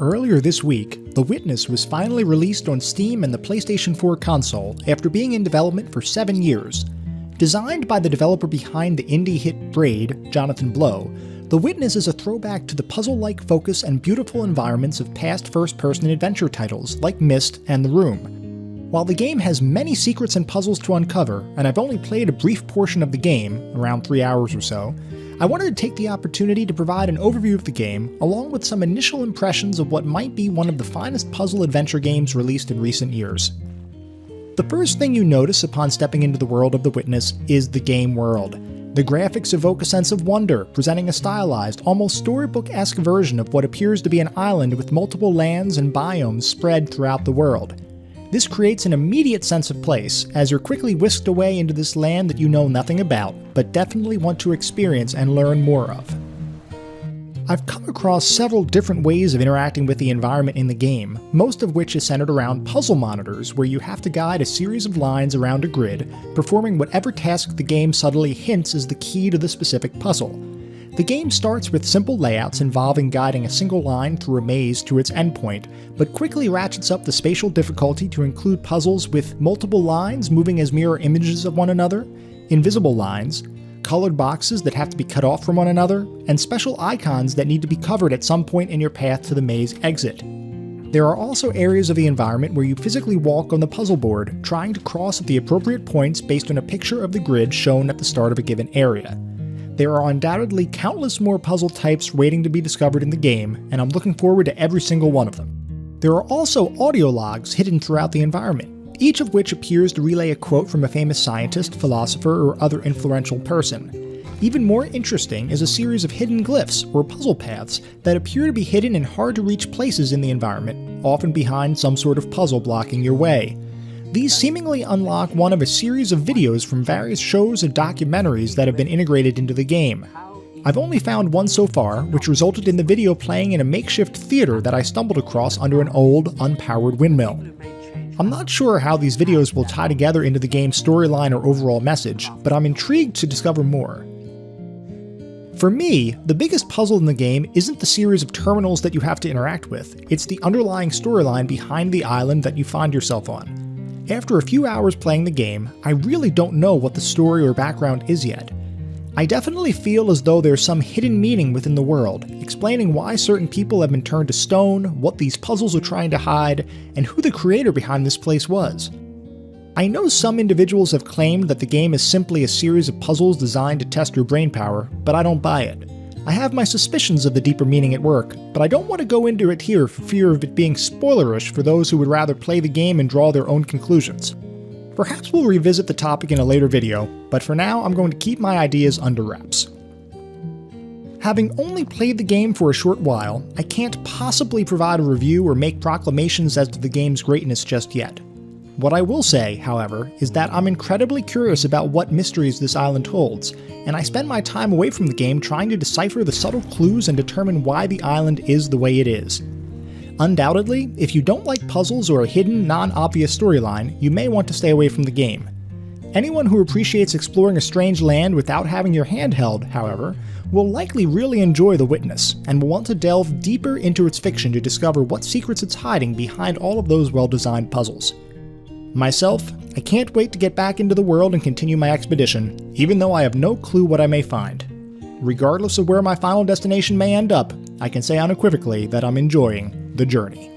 Earlier this week, The Witness was finally released on Steam and the PlayStation 4 console after being in development for 7 years. Designed by the developer behind the indie hit Braid, Jonathan Blow, The Witness is a throwback to the puzzle-like focus and beautiful environments of past first-person adventure titles like Myst and The Room. While the game has many secrets and puzzles to uncover, and I've only played a brief portion of the game, around 3 hours or so, I wanted to take the opportunity to provide an overview of the game, along with some initial impressions of what might be one of the finest puzzle adventure games released in recent years. The first thing you notice upon stepping into the world of The Witness is the game world. The graphics evoke a sense of wonder, presenting a stylized, almost storybook-esque version of what appears to be an island with multiple lands and biomes spread throughout the world. This creates an immediate sense of place, as you're quickly whisked away into this land that you know nothing about, but definitely want to experience and learn more of. I've come across several different ways of interacting with the environment in the game, most of which is centered around puzzle monitors, where you have to guide a series of lines around a grid, performing whatever task the game subtly hints is the key to the specific puzzle. The game starts with simple layouts involving guiding a single line through a maze to its endpoint, but quickly ratchets up the spatial difficulty to include puzzles with multiple lines moving as mirror images of one another, invisible lines, colored boxes that have to be cut off from one another, and special icons that need to be covered at some point in your path to the maze exit. There are also areas of the environment where you physically walk on the puzzle board, trying to cross at the appropriate points based on a picture of the grid shown at the start of a given area. There are undoubtedly countless more puzzle types waiting to be discovered in the game, and I'm looking forward to every single one of them. There are also audio logs hidden throughout the environment, each of which appears to relay a quote from a famous scientist, philosopher, or other influential person. Even more interesting is a series of hidden glyphs, or puzzle paths, that appear to be hidden in hard-to-reach places in the environment, often behind some sort of puzzle blocking your way. These seemingly unlock one of a series of videos from various shows and documentaries that have been integrated into the game. I've only found one so far, which resulted in the video playing in a makeshift theater that I stumbled across under an old, unpowered windmill. I'm not sure how these videos will tie together into the game's storyline or overall message, but I'm intrigued to discover more. For me, the biggest puzzle in the game isn't the series of terminals that you have to interact with, it's the underlying storyline behind the island that you find yourself on. After a few hours playing the game, I really don't know what the story or background is yet. I definitely feel as though there's some hidden meaning within the world, explaining why certain people have been turned to stone, what these puzzles are trying to hide, and who the creator behind this place was. I know some individuals have claimed that the game is simply a series of puzzles designed to test your brainpower, but I don't buy it. I have my suspicions of the deeper meaning at work, but I don't want to go into it here for fear of it being spoilerish for those who would rather play the game and draw their own conclusions. Perhaps we'll revisit the topic in a later video, but for now I'm going to keep my ideas under wraps. Having only played the game for a short while, I can't possibly provide a review or make proclamations as to the game's greatness just yet. What I will say, however, is that I'm incredibly curious about what mysteries this island holds, and I spend my time away from the game trying to decipher the subtle clues and determine why the island is the way it is. Undoubtedly, if you don't like puzzles or a hidden, non-obvious storyline, you may want to stay away from the game. Anyone who appreciates exploring a strange land without having your hand held, however, will likely really enjoy The Witness, and will want to delve deeper into its fiction to discover what secrets it's hiding behind all of those well-designed puzzles. Myself, I can't wait to get back into the world and continue my expedition, even though I have no clue what I may find. Regardless of where my final destination may end up, I can say unequivocally that I'm enjoying the journey.